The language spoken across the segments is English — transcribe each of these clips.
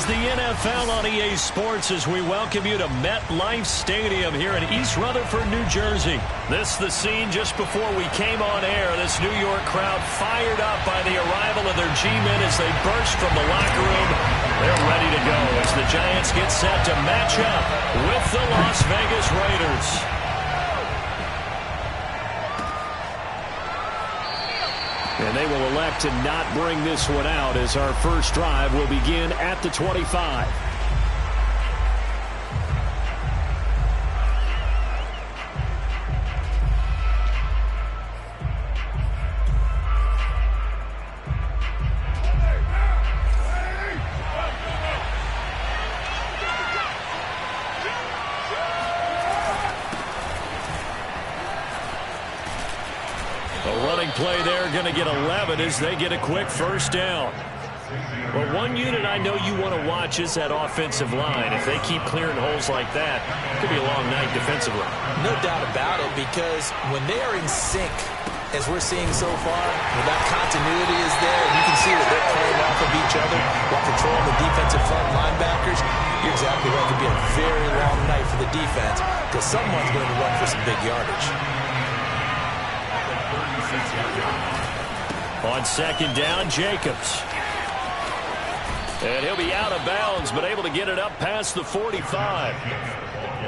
is the NFL on EA Sports as we welcome you to MetLife Stadium here in East Rutherford, New Jersey. This is the scene just before we came on air. This New York crowd fired up by the arrival of their G-men as they burst from the locker room. They're ready to go as the Giants get set to match up with the Las Vegas Raiders. And they will elect to not bring this one out as our first drive will begin at the 25. Play there, going to get 11 as they get a quick first down. Well, one unit I know you want to watch is that offensive line. If they keep clearing holes like that, it could be a long night defensively. No doubt about it, because when they are in sync, as we're seeing so far, when that continuity is there, and you can see that they're playing off of each other while controlling the defensive front linebackers, you're exactly right. It could be a very long night for the defense because someone's going to run for some big yardage. On second down, Jacobs. And he'll be out of bounds, but able to get it up past the 45.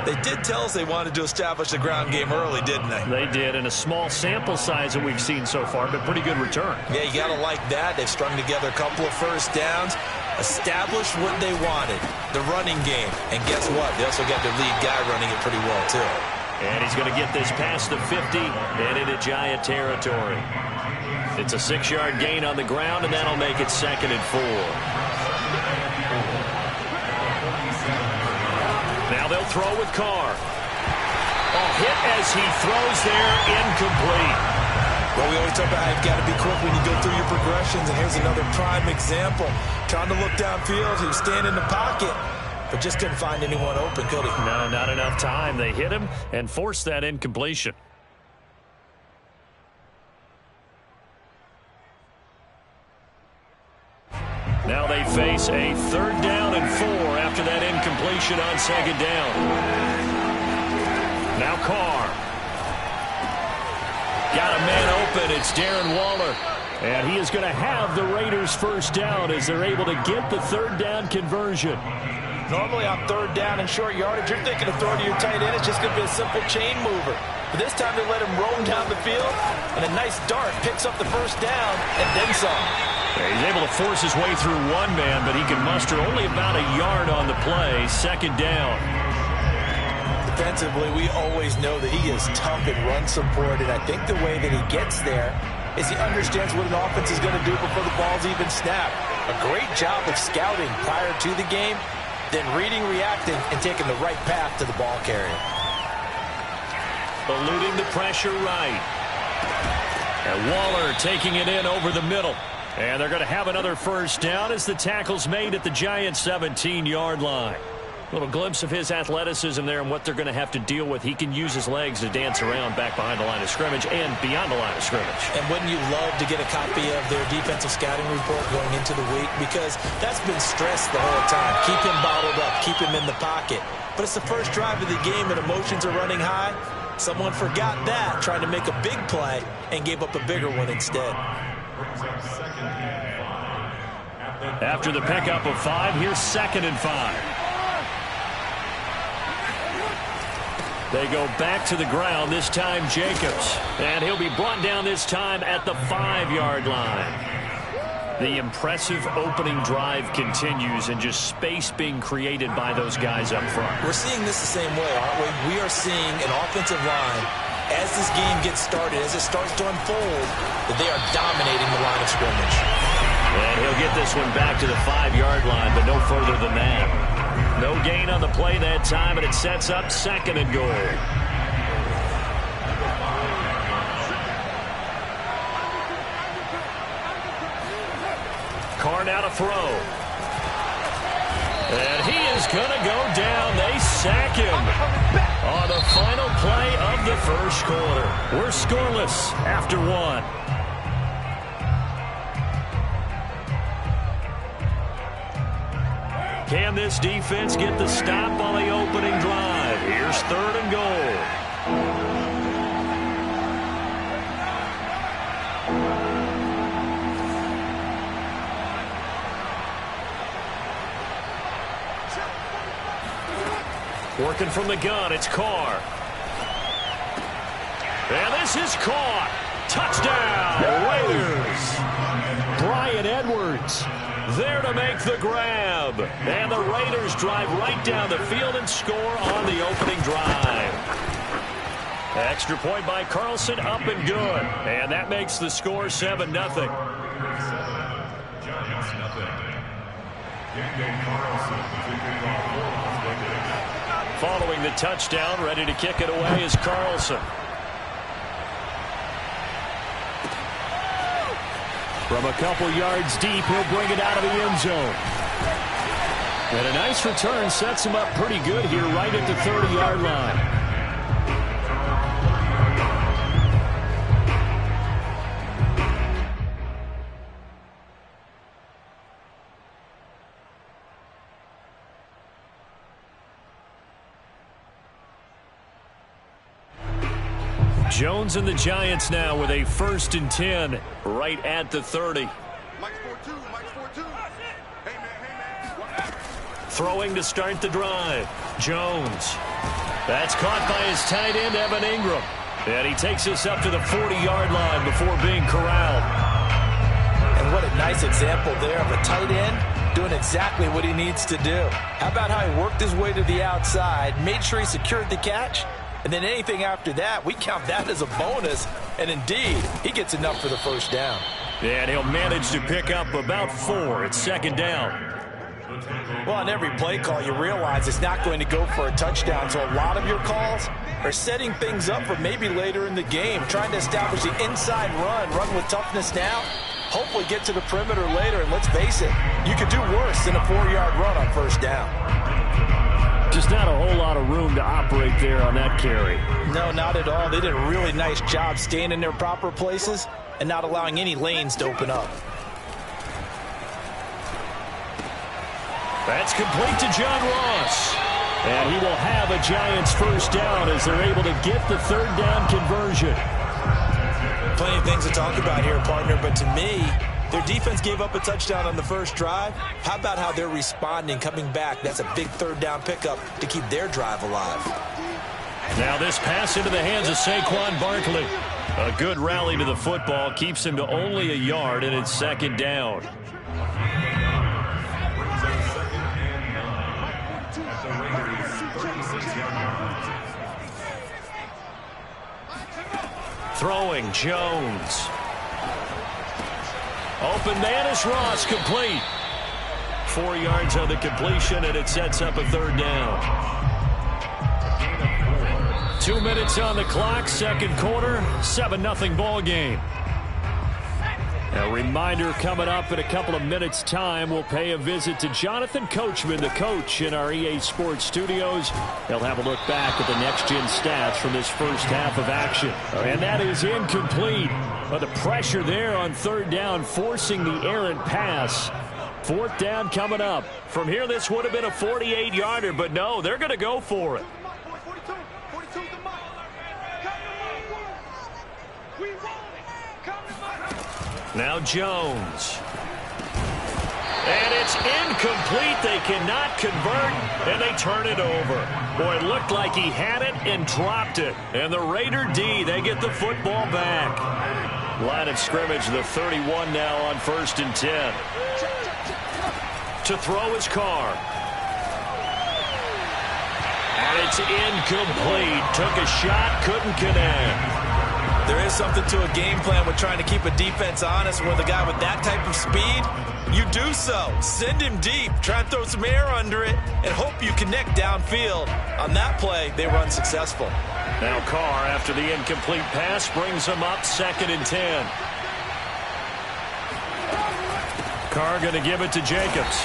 They did tell us they wanted to establish the ground game early, didn't they? They did, and a small sample size that we've seen so far, but pretty good return. Yeah, you got to like that. They've strung together a couple of first downs, established what they wanted, the running game. And guess what? They also got their lead guy running it pretty well, too. And he's going to get this past the 50 and into Giant territory. It's a 6-yard gain on the ground, and that'll make it 2nd and 4. Now they'll throw with Carr. Hit as he throws there, incomplete. Well, we always talk about how you've got to be quick when you go through your progressions, and here's another prime example. Trying to look downfield, he was standing in the pocket, but just couldn't find anyone open, could he? No, not enough time. They hit him and forced that incompletion. Now they face a 3rd down and 4 after that incompletion on 2nd down. Now Carr. Got a man open. It's Darren Waller. And he is going to have the Raiders first down as they're able to get the 3rd down conversion. Normally on 3rd down and short yardage, you're thinking of throwing to your tight end. It's just going to be a simple chain mover. But this time they let him roam down the field, and a nice dart picks up the first down and then some. He's able to force his way through one man, but he can muster only about a yard on the play. 2nd down. Defensively, we always know that he is tough and run support, and I think the way that he gets there is he understands what an offense is going to do before the ball's even snapped. A great job of scouting prior to the game, then reading, reacting, and taking the right path to the ball carrier. Eluding the pressure right. And Waller taking it in over the middle. And they're going to have another first down as the tackle's made at the Giants' 17-yard line. A little glimpse of his athleticism there and what they're going to have to deal with. He can use his legs to dance around back behind the line of scrimmage and beyond the line of scrimmage. And wouldn't you love to get a copy of their defensive scouting report going into the week? Because that's been stressed the whole time. Keep him bottled up. Keep him in the pocket. But it's the first drive of the game and emotions are running high. Someone forgot that, trying to make a big play, and gave up a bigger one instead. After the pickup of 5, here's 2nd and 5. They go back to the ground, this time Jacobs. And he'll be brought down this time at the 5-yard line. The impressive opening drive continues and just space being created by those guys up front. We're seeing this the same way, aren't we? We are seeing an offensive line, as this game gets started, as it starts to unfold, that they are dominating the line of scrimmage. And he'll get this one back to the 5-yard line, but no further than that. No gain on the play that time, and it sets up 2nd and goal. Carr now to throw. And he is going to go down. They sack him on the final play of the first quarter. We're scoreless after 1. Can this defense get the stop on the opening drive? Here's 3rd and goal. Working from the gun, it's Carr. And this is caught. Touchdown, Raiders. Bryan Edwards there to make the grab. And the Raiders drive right down the field and score on the opening drive. Extra point by Carlson, up and good. And that makes the score 7-0. Following the touchdown, ready to kick it away is Carlson. From a couple yards deep, he'll bring it out of the end zone. And a nice return sets him up pretty good here right at the 30-yard line. Jones and the Giants now with a 1st and 10 right at the 30. Throwing to start the drive. Jones. That's caught by his tight end, Evan Ingram. And he takes us up to the 40-yard line before being corralled. And what a nice example there of a tight end doing exactly what he needs to do. How about how he worked his way to the outside, made sure he secured the catch, and then anything after that, we count that as a bonus. And indeed, he gets enough for the 1st down. And he'll manage to pick up about 4 at 2nd down. Well, on every play call, you realize it's not going to go for a touchdown. So a lot of your calls are setting things up for maybe later in the game, trying to establish the inside run with toughness now, hopefully get to the perimeter later. And let's face it, you could do worse than a 4-yard run on 1st down. Just not a whole lot of room to operate there on that carry. No, not at all. They did a really nice job staying in their proper places and not allowing any lanes to open up. That's complete to John Ross. And he will have a Giants 1st down as they're able to get the 3rd down conversion. Plenty of things to talk about here, partner, but to me, their defense gave up a touchdown on the 1st drive. How about how they're responding, coming back? That's a big 3rd down pickup to keep their drive alive. Now this pass into the hands of Saquon Barkley. A good rally to the football keeps him to only a yard, and it's 2nd down. Throwing, Jones. Open man is Ross, complete. 4 yards on the completion, and it sets up a 3rd down. 2 minutes on the clock, 2nd quarter, 7-0 ball game. A reminder coming up in a couple of minutes' time, we'll pay a visit to Jonathan Coachman, the coach in our EA Sports studios. They'll have a look back at the next-gen stats from this 1st half of action. And that is incomplete. But the pressure there on 3rd down, forcing the errant pass. 4th down coming up. From here, this would have been a 48-yarder, but no, they're going to go for it. Now Jones. And it's incomplete. They cannot convert, and they turn it over. Boy, it looked like he had it and dropped it. And the Raider D, they get the football back. Line of scrimmage, the 31 now on 1st and 10. To throw his Carr. And it's incomplete. Took a shot, couldn't connect. There is something to a game plan with trying to keep a defense honest. With a guy with that type of speed, you do so. Send him deep. Try and throw some air under it and hope you connect downfield. On that play, they were unsuccessful. Now Carr, after the incomplete pass, brings him up 2nd and 10. Carr going to give it to Jacobs.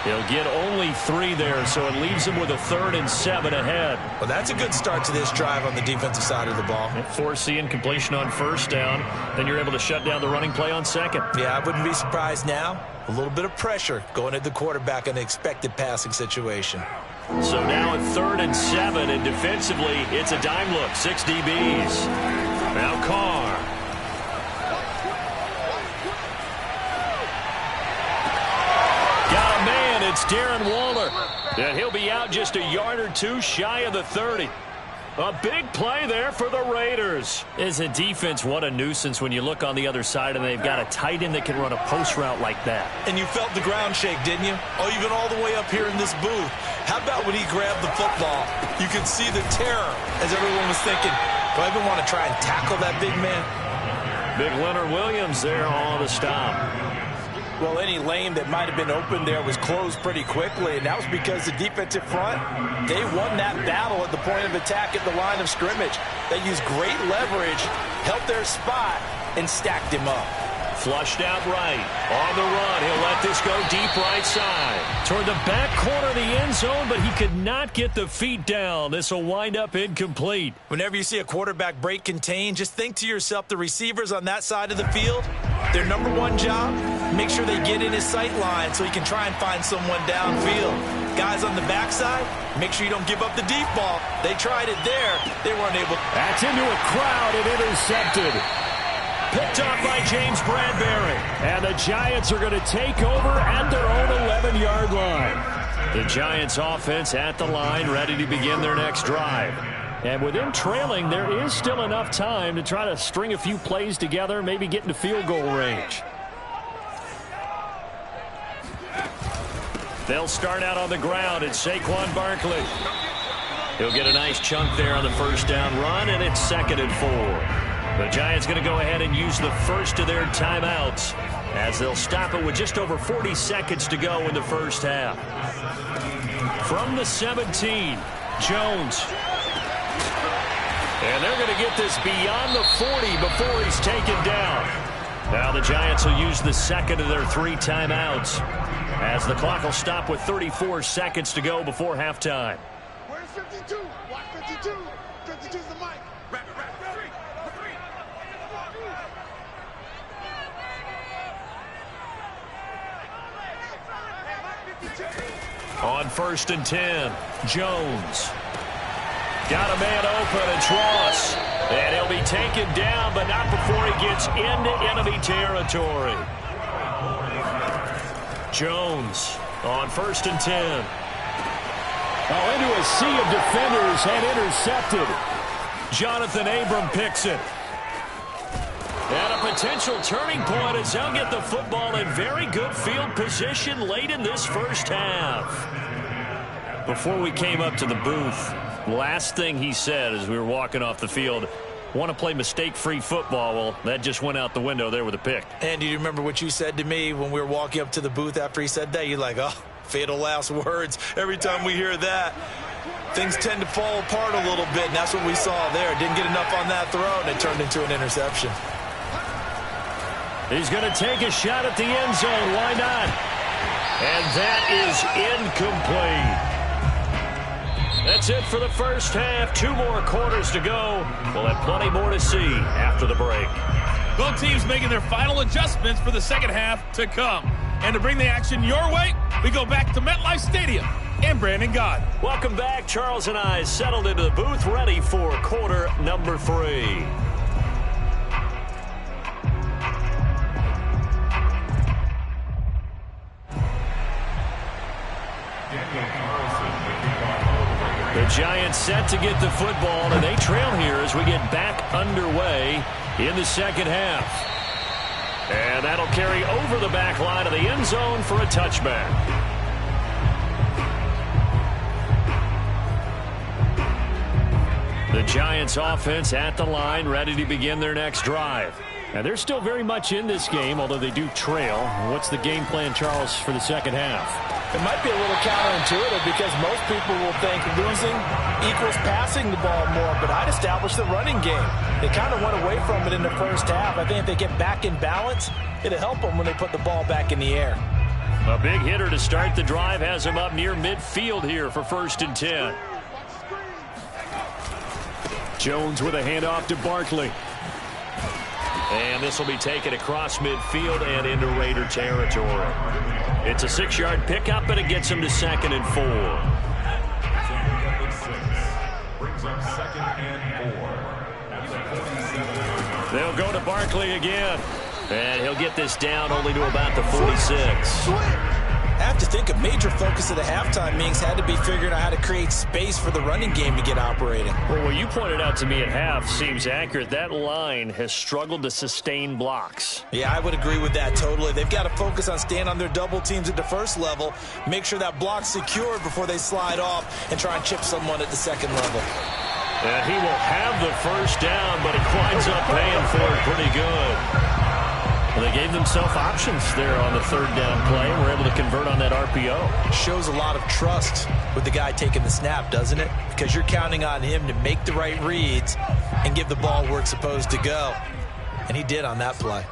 He'll get only 3 there, so it leaves him with a 3rd and 7 ahead. Well, that's a good start to this drive on the defensive side of the ball. Force the incompletion on 1st down. Then you're able to shut down the running play on 2nd. Yeah, I wouldn't be surprised now. A little bit of pressure going at the quarterback in an expected passing situation. So now at 3rd and 7, and defensively, it's a dime look. 6 DBs. Now Carr. Got a man. It's Darren Waller. And he'll be out just a yard or 2 shy of the 30. A big play there for the Raiders. As a defense, what a nuisance when you look on the other side and they've got a tight end that can run a post route like that. And you felt the ground shake, didn't you? Oh, even all the way up here in this booth. How about when he grabbed the football? You could see the terror as everyone was thinking, do I even want to try and tackle that big man? Big Leonard Williams there on the stop. Well, any lane that might have been open there was closed pretty quickly, and that was because the defensive front, they won that battle at the point of attack at the line of scrimmage. They used great leverage, helped their spot, and stacked him up. Flushed out right. On the run, he'll let this go deep right side. Toward the back corner of the end zone, but he could not get the feet down. This will wind up incomplete. Whenever you see a quarterback break contain, just think to yourself, the receivers on that side of the field, their number one job, make sure they get in his sight line so he can try and find someone downfield. Guys on the backside, make sure you don't give up the deep ball. They tried it there. They weren't able. That's into a crowd and intercepted. Picked off by James Bradbury. And the Giants are going to take over at their own 11-yard line. The Giants offense at the line, ready to begin their next drive. And with them trailing, there is still enough time to try to string a few plays together, maybe get into field goal range. They'll start out on the ground. It's Saquon Barkley. He'll get a nice chunk there on the 1st down run, and it's 2nd and 4. The Giants going to go ahead and use the first of their timeouts as they'll stop it with just over 40 seconds to go in the 1st half. From the 17, Jones. And they're going to get this beyond the 40 before he's taken down. Now the Giants will use the 2nd of their 3 timeouts as the clock will stop with 34 seconds to go before halftime. Where's 52? Watch 52. 52's the mic. On 1st and 10, Jones. Got a man open, it's Ross. And he'll be taken down, but not before he gets into enemy territory. Jones on 1st and 10. Oh, into a sea of defenders and intercepted. Jonathan Abram picks it. And a potential turning point as they'll get the football in very good field position late in this 1st half. Before we came up to the booth, last thing he said as we were walking off the field, want to play mistake-free football. Well, that just went out the window there with a pick. And do you remember what you said to me when we were walking up to the booth after he said that? You're like, oh, fatal last words. Every time we hear that, things tend to fall apart a little bit, and that's what we saw there. Didn't get enough on that throw, and it turned into an interception. He's going to take a shot at the end zone. Why not? And that is incomplete. That's it for the 1st half. 2 more quarters to go. We'll have plenty more to see after the break. Both teams making their final adjustments for the 2nd half to come. And to bring the action your way, we go back to MetLife Stadium and Brandon Gaudin. Welcome back. Charles and I settled into the booth, ready for quarter number 3. The Giants set to get the football, and they trail here as we get back underway in the 2nd half. And that'll carry over the back line of the end zone for a touchback. The Giants offense at the line, ready to begin their next drive. And they're still very much in this game, although they do trail. What's the game plan, Charles, for the 2nd half? It might be a little counterintuitive because most people will think losing equals passing the ball more, but I'd establish the running game. They kind of went away from it in the 1st half. I think if they get back in balance, it'll help them when they put the ball back in the air. A big hitter to start the drive has him up near midfield here for 1st and 10. Jones with a handoff to Barkley. And this will be taken across midfield and into Raider territory. It's a 6-yard pickup, but it gets him to 2nd and 4. Brings up 2nd and 4. They'll go to Barkley again. And he'll get this down only to about the 46. I have to think a major focus of the halftime meetings had to be figuring out how to create space for the running game to get operating. Well, what you pointed out to me at half seems accurate. That line has struggled to sustain blocks. Yeah, I would agree with that totally. They've got to focus on staying on their double teams at the first level, make sure that block's secured before they slide off and try and chip someone at the second level. And he will have the first down, but he winds up paying for it pretty good. Well, they gave themselves options there on the 3rd down play. We're able to convert on that RPO. It shows a lot of trust with the guy taking the snap, doesn't it? Because you're counting on him to make the right reads and give the ball where it's supposed to go. And he did on that play.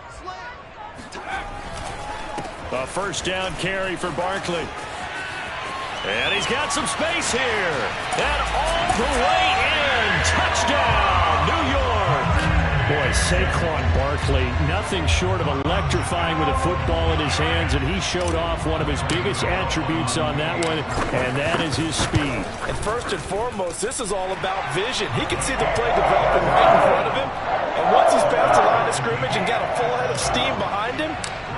A 1st down carry for Barkley. And he's got some space here. And all the way in. Touchdown, New York. Boy, Saquon Barkley, nothing short of electrifying with a football in his hands, and he showed off one of his biggest attributes on that one, and that is his speed. And first and foremost, this is all about vision. He can see the play developing right in front of him, and once he's past the line of scrimmage and got a full head of steam behind him,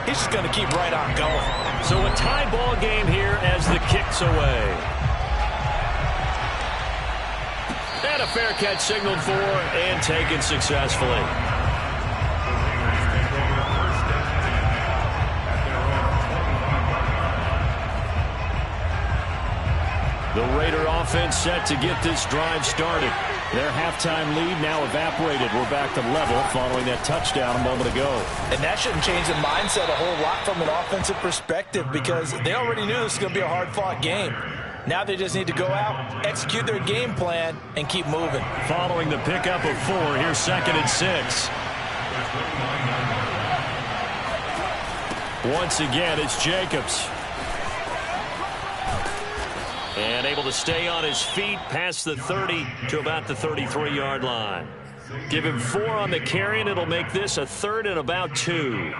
he's just going to keep right on going. So a tie ball game here as the kick's away. And a fair catch signaled for and taken successfully. The Raider offense set to get this drive started. Their halftime lead now evaporated. We're back to level following that touchdown a moment ago. And that shouldn't change the mindset a whole lot from an offensive perspective because they already knew this was going to be a hard-fought game. Now they just need to go out, execute their game plan, and keep moving. Following the pickup of 4, here's 2nd and 6. Once again, it's Jacobs. And able to stay on his feet past the 30 to about the 33-yard line. Give him 4 on the carry, and it'll make this a 3rd and about 2.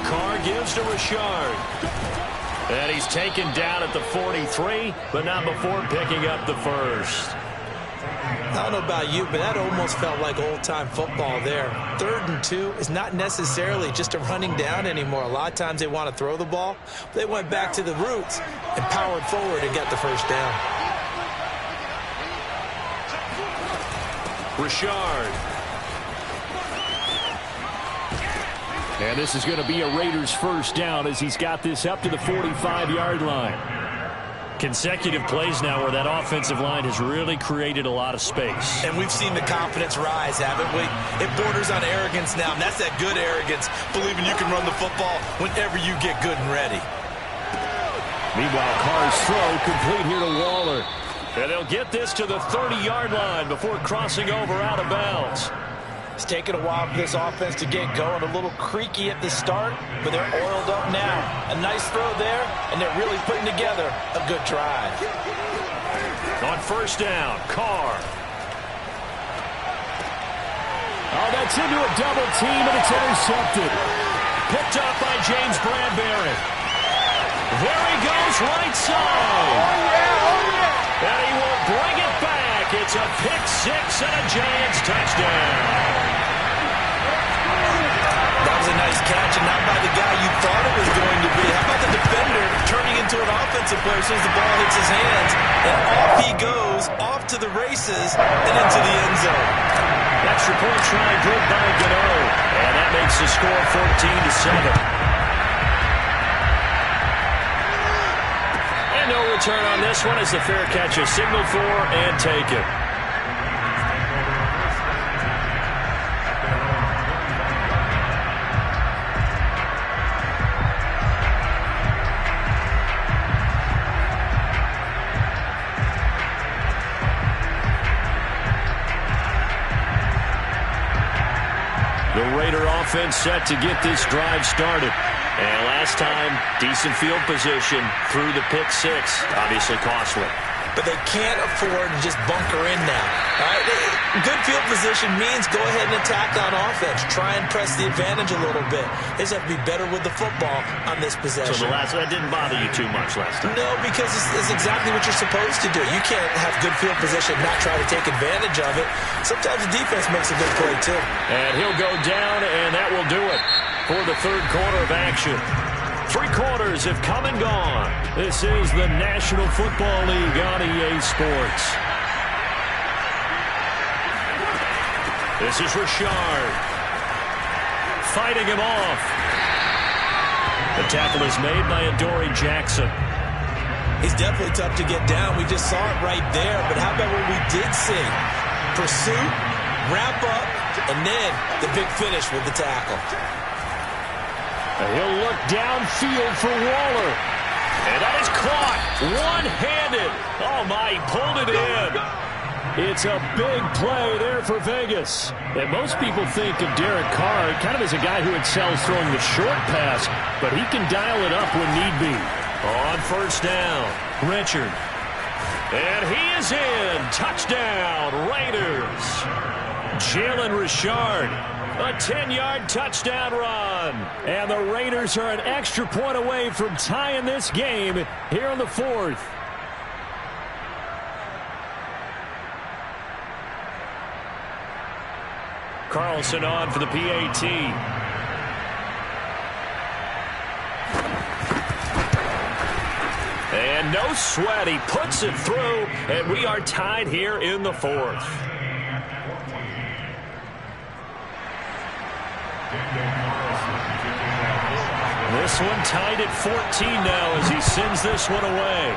Carr gives to Richard. And he's taken down at the 43, but not before picking up the first. I don't know about you, but that almost felt like old-time football there. 3rd and 2 is not necessarily just a running down anymore. A lot of times they want to throw the ball. They went back to the roots and powered forward and got the first down. Richard. And this is going to be a Raiders first down as he's got this up to the 45-yard line. Consecutive plays now where that offensive line has really created a lot of space. And we've seen the confidence rise, haven't we? It borders on arrogance now, and that's that good arrogance, believing you can run the football whenever you get good and ready. Meanwhile, Carr's throw complete here to Waller. And they'll get this to the 30-yard line before crossing over out of bounds. It's taken a while for this offense to get going. A little creaky at the start, but they're oiled up now. A nice throw there, and they're really putting together a good drive. On 1st down, Carr. Oh, that's into a double team, and it's intercepted. Picked up by James Bradbury. There he goes, right side. Oh, yeah. And he will bring it back. It's a pick 6 and a Giants touchdown. That was a nice catch, and not by the guy you thought it was going to be. How about the defender turning into an offensive player as soon as the ball hits his hands? And off he goes, off to the races, and into the end zone. Extra point try good by Gano. And that makes the score 14-7. And no return on this one as the fair catch is signaled for and taken. Raider offense set to get this drive started. And last time, decent field position through the pick six. Obviously costly. But they can't afford to just bunker in now. All right? Good field position means go ahead and attack on offense. Try and press the advantage a little bit. They just have to be better with the football on this possession. So that didn't bother you too much last time? No, because it's exactly what you're supposed to do. You can't have good field position and not try to take advantage of it. Sometimes the defense makes a good play, too. And he'll go down, and that will do it for the third quarter of action. 3 quarters have come and gone. This is the National Football League on EA Sports. This is Richard. Fighting him off. The tackle is made by Adoree Jackson. He's definitely tough to get down. We just saw it right there. But how about what we did see? Pursuit, wrap up, and then the big finish with the tackle. He'll look downfield for Waller. And that is caught one-handed. Oh, my, he pulled it in. It's a big play there for Vegas. And most people think of Derek Carr kind of as a guy who excels throwing the short pass, but he can dial it up when need be. On first down, Richard. And he is in. Touchdown, Raiders. Jalen Richard. A 10-yard touchdown run. And the Raiders are an extra point away from tying this game here in the fourth. Carlson on for the PAT. And no sweat. He puts it through, and we are tied here in the fourth. This one tied at 14 now as he sends this one away.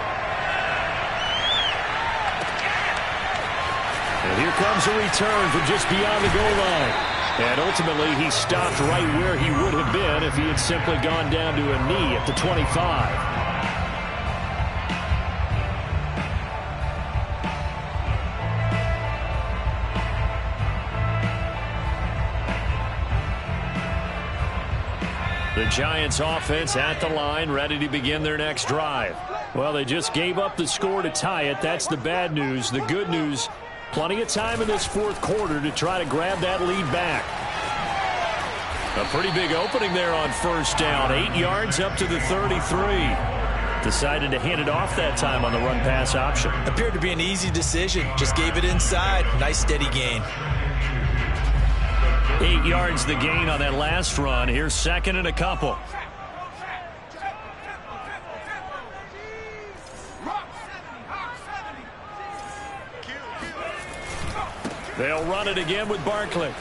And here comes a return from just beyond the goal line. And ultimately, he stopped right where he would have been if he had simply gone down to a knee at the 25. The Giants offense at the line, ready to begin their next drive. Well, they just gave up the score to tie it. That's the bad news. The good news, plenty of time in this fourth quarter to try to grab that lead back. A pretty big opening there on first down. 8 yards up to the 33. Decided to hand it off that time on the run-pass option. Appeared to be an easy decision. Just gave it inside. Nice steady gain. 8 yards the gain on that last run. Here's second and a couple. They'll run it again with Barkley.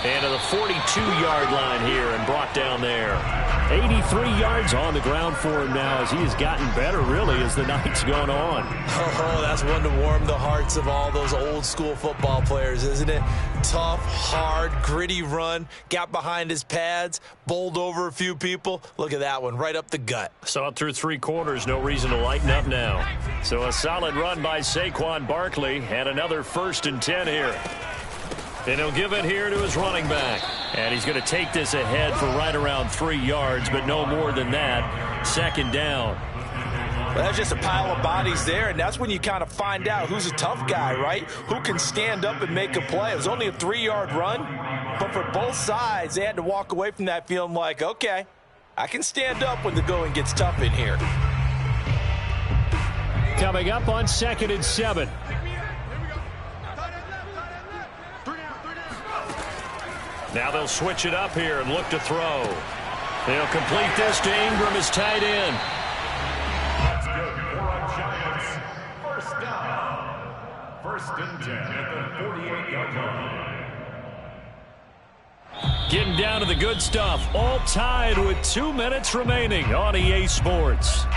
And to the 42-yard line here and brought down there. 83 yards on the ground for him now as he has gotten better, really, as the night's gone on. Oh, that's one to warm the hearts of all those old-school football players, isn't it? Tough, hard, gritty run. Got behind his pads, bowled over a few people. Look at that one, right up the gut. Saw it through 3 quarters. No reason to lighten up now. So a solid run by Saquon Barkley and another 1st and 10 here. And he'll give it here to his running back. And he's going to take this ahead for right around 3 yards, but no more than that. Second down. Well, that's just a pile of bodies there, and that's when you kind of find out who's a tough guy, right? Who can stand up and make a play. It was only a 3-yard run, but for both sides, they had to walk away from that feeling like, okay, I can stand up when the going gets tough in here. Coming up on 2nd and 7. Now they'll switch it up here and look to throw. They'll complete this to Ingram as tight end. That's good for our Giants. First down. 1st and 10 at the 48-yard line. Getting down to the good stuff. All tied with 2 minutes remaining on EA Sports.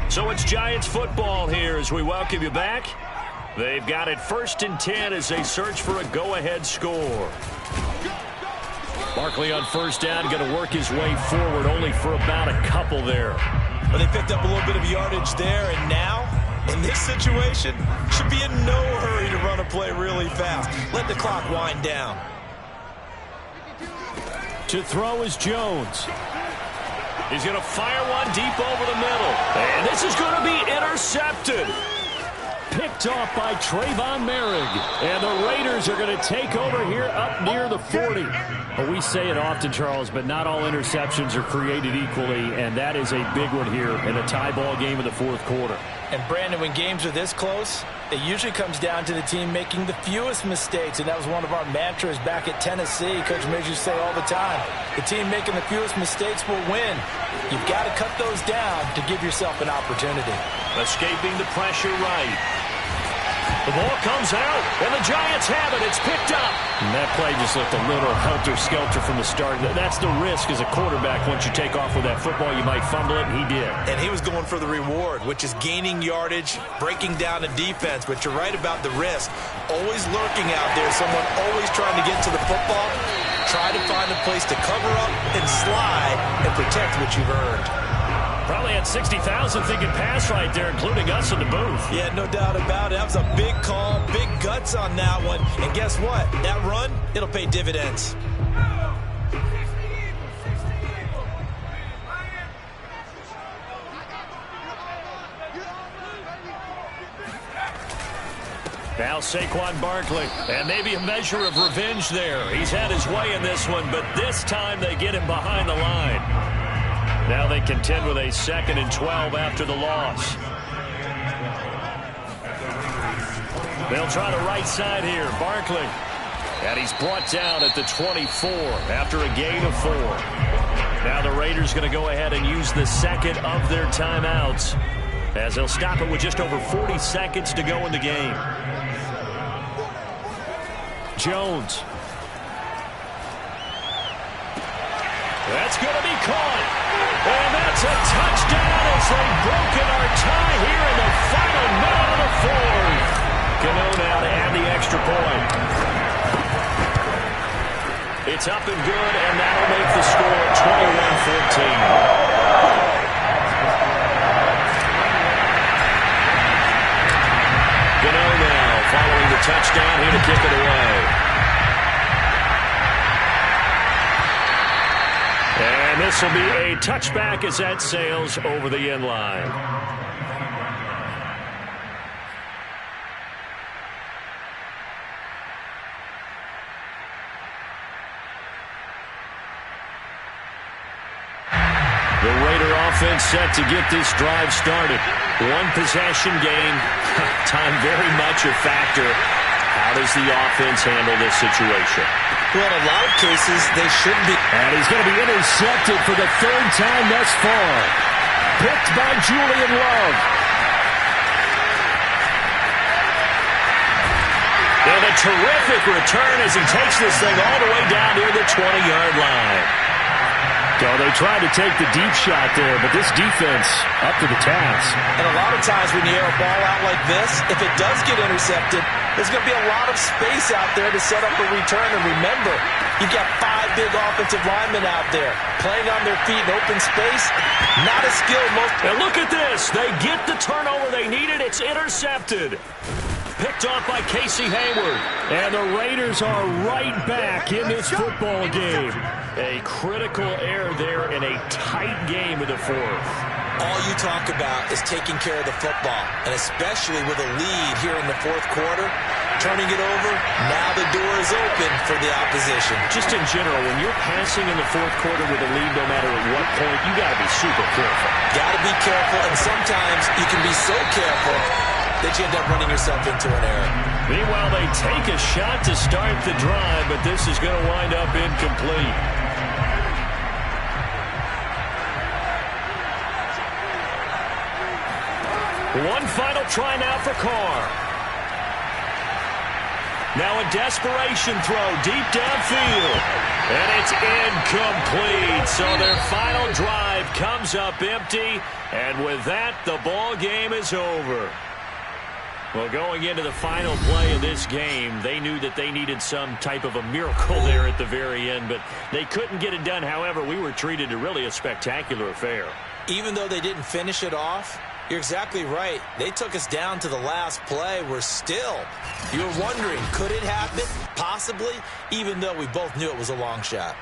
So it's Giants football here as we welcome you back. They've got it 1st and 10 as they search for a go-ahead score. Barkley on first down, going to work his way forward, only for about a couple there. Well, they picked up a little bit of yardage there, and now, in this situation, should be in no hurry to run a play really fast. Let the clock wind down. To throw is Jones. He's going to fire one deep over the middle. And this is going to be intercepted. Picked off by Trayvon Merrick. And the Raiders are going to take over here up near the 40. Well, we say it often, Charles, but not all interceptions are created equally, and that is a big one here in a tie ball game in the fourth quarter. And, Brandon, when games are this close, it usually comes down to the team making the fewest mistakes, and that was one of our mantras back at Tennessee. Coach Midge used to say all the time, the team making the fewest mistakes will win. You've got to cut those down to give yourself an opportunity. Escaping the pressure right. The ball comes out, and the Giants have it. It's picked up. And that play just looked a little helter-skelter from the start. That's the risk as a quarterback. Once you take off with that football, you might fumble it, and he did. And he was going for the reward, which is gaining yardage, breaking down the defense. But you're right about the risk. Always lurking out there, someone always trying to get to the football. Try to find a place to cover up and slide and protect what you've earned. Probably had 60,000 thinking pass right there, including us in the booth. Yeah, no doubt about it. That was a big call, big guts on that one. And guess what? That run, it'll pay dividends. Now Saquon Barkley, and maybe a measure of revenge there. He's had his way in this one, but this time they get him behind the line. Now they contend with a 2nd and 12 after the loss. They'll try the right side here. Barkley. And he's brought down at the 24 after a gain of 4. Now the Raiders going to go ahead and use the second of their timeouts, as they'll stop it with just over 40 seconds to go in the game. Jones. That's going to be caught. And that's a touchdown as they've broken our tie here in the final minute of the fourth. Cano now to add the extra point. It's up and good, and that'll make the score 21-14. Cano now following the touchdown here to kick it away. And this will be a touchback as that sails over the end line. The Raider offense set to get this drive started. One possession game. Time very much a factor. How does the offense handle this situation? Well, in a lot of cases, they shouldn't be. And he's going to be intercepted for the 3rd time thus far. Picked by Julian Love. And a terrific return as he takes this thing all the way down near the 20-yard line. So they tried to take the deep shot there, but this defense up to the task. And a lot of times when you air a ball out like this, if it does get intercepted, there's going to be a lot of space out there to set up a return. And remember, you've got 5 big offensive linemen out there playing on their feet in open space. Not as skilled. And look at this. They get the turnover they needed. It's intercepted. Picked off by Casey Hayward. And the Raiders are right back in this football game. A critical error there in a tight game in the fourth. All you talk about is taking care of the football, and especially with a lead here in the fourth quarter, turning it over, now the door is open for the opposition. Just in general, when you're passing in the fourth quarter with a lead, no matter at what point, you got to be super careful. Got to be careful, and sometimes you can be so careful that you end up running yourself into an error. Meanwhile, they take a shot to start the drive, but this is going to wind up incomplete. One final try now for Carr. Now a desperation throw deep downfield. And it's incomplete. So their final drive comes up empty. And with that, the ball game is over. Well, going into the final play of this game, they knew that they needed some type of a miracle there at the very end, but they couldn't get it done. However, we were treated to really a spectacular affair. Even though they didn't finish it off, you're exactly right. They took us down to the last play. We're still, you're wondering, could it happen? Possibly, even though we both knew it was a long shot.